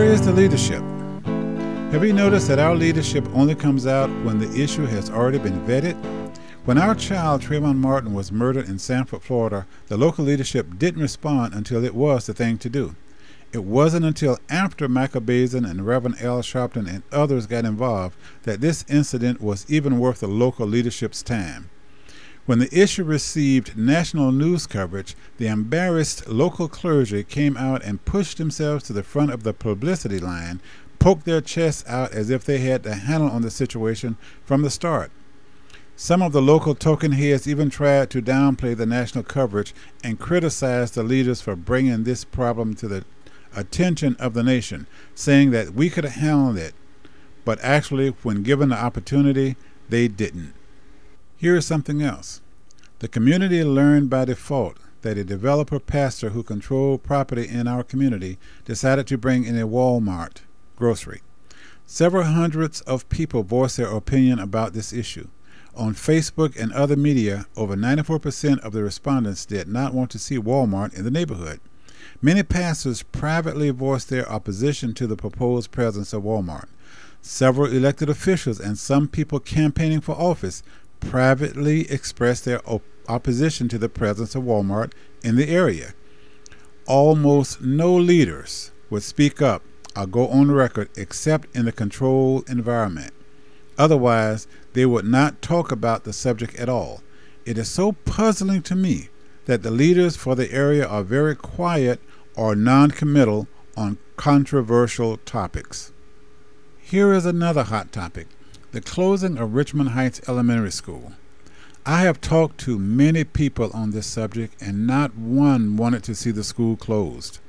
Where is the leadership? Have you noticed that our leadership only comes out when the issue has already been vetted? When our child Trayvon Martin was murdered in Sanford, Florida, the local leadership didn't respond until it was the thing to do. It wasn't until after Michael Bazin and Reverend Al Sharpton and others got involved that this incident was even worth the local leadership's time. When the issue received national news coverage, the embarrassed local clergy came out and pushed themselves to the front of the publicity line, poked their chests out as if they had the handle on the situation from the start. Some of the local token heads even tried to downplay the national coverage and criticized the leaders for bringing this problem to the attention of the nation, saying that we could have handled it, but actually, when given the opportunity, they didn't. Here is something else. The community learned by default that a developer pastor who controlled property in our community decided to bring in a Wal-Mart grocery. Several hundreds of people voiced their opinion about this issue. On Facebook and other media, over 94% of the respondents did not want to see Wal-Mart in the neighborhood. Many pastors privately voiced their opposition to the proposed presence of Wal-Mart. Several elected officials and some people campaigning for office privately expressed their opposition to the presence of Wal-Mart in the area. Almost no leaders would speak up or go on record except in a controlled environment. Otherwise, they would not talk about the subject at all. It is so puzzling to me that the leaders for the area are very quiet or non-committal on controversial topics. Here is another hot topic: the closing of Richmond Heights Elementary School. I have talked to many people on this subject, and not one wanted to see the school closed.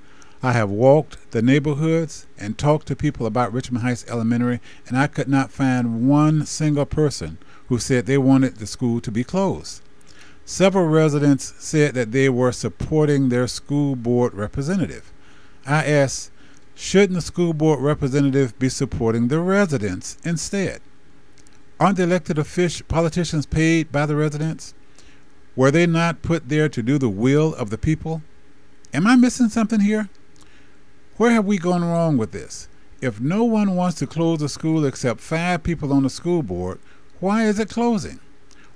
I have walked the neighborhoods and talked to people about Richmond Heights Elementary, and I could not find one single person who said they wanted the school to be closed. Several residents said that they were supporting their school board representative. I asked, shouldn't the school board representative be supporting the residents instead? Aren't the elected politicians paid by the residents? Were they not put there to do the will of the people? Am I missing something here? Where have we gone wrong with this? If no one wants to close the school except 5 people on the school board, why is it closing?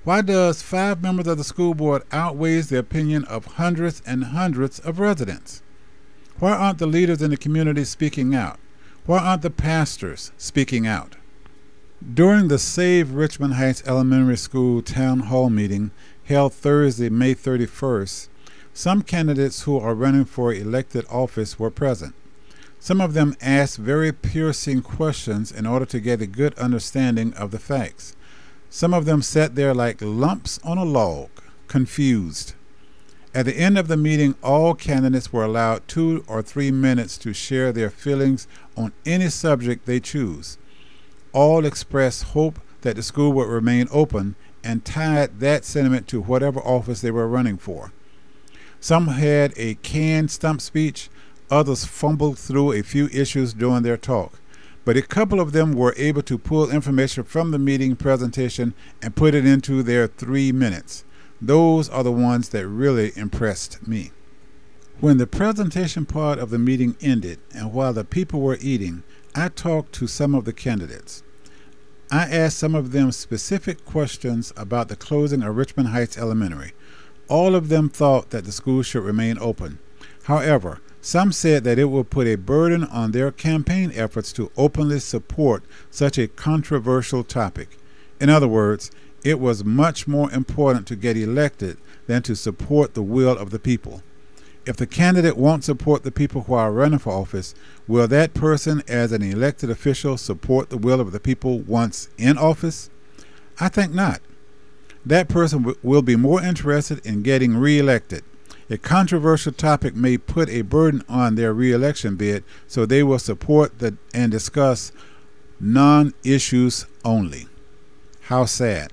Why does 5 members of the school board outweighs the opinion of hundreds and hundreds of residents? Why aren't the leaders in the community speaking out? Why aren't the pastors speaking out? During the Save Richmond Heights Elementary School Town Hall meeting held Thursday, May 31st, some candidates who are running for elected office were present. Some of them asked very piercing questions in order to get a good understanding of the facts. Some of them sat there like lumps on a log, confused. At the end of the meeting, all candidates were allowed 2 or 3 minutes to share their feelings on any subject they choose. All expressed hope that the school would remain open and tied that sentiment to whatever office they were running for. Some had a canned stump speech, others fumbled through a few issues during their talk, but a couple of them were able to pull information from the meeting presentation and put it into their 3 minutes. Those are the ones that really impressed me. When the presentation part of the meeting ended and while the people were eating, I talked to some of the candidates. I asked some of them specific questions about the closing of Richmond Heights Elementary. All of them thought that the school should remain open. However, some said that it would put a burden on their campaign efforts to openly support such a controversial topic. In other words, it was much more important to get elected than to support the will of the people. If the candidate won't support the people who are running for office, will that person as an elected official support the will of the people once in office? I think not. That person will be more interested in getting re-elected. A controversial topic may put a burden on their re-election bid, so they will support and discuss non-issues only. How sad.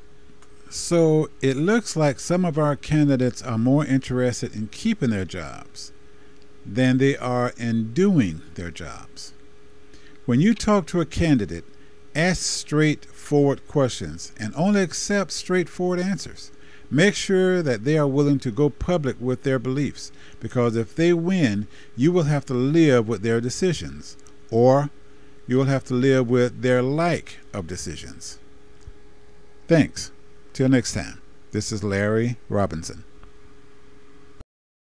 So it looks like some of our candidates are more interested in keeping their jobs than they are in doing their jobs. When you talk to a candidate, ask straightforward questions and only accept straightforward answers. Make sure that they are willing to go public with their beliefs, because if they win, you will have to live with their decisions, or you will have to live with their lack of decisions. Thanks. Till next time, this is Larry Robinson.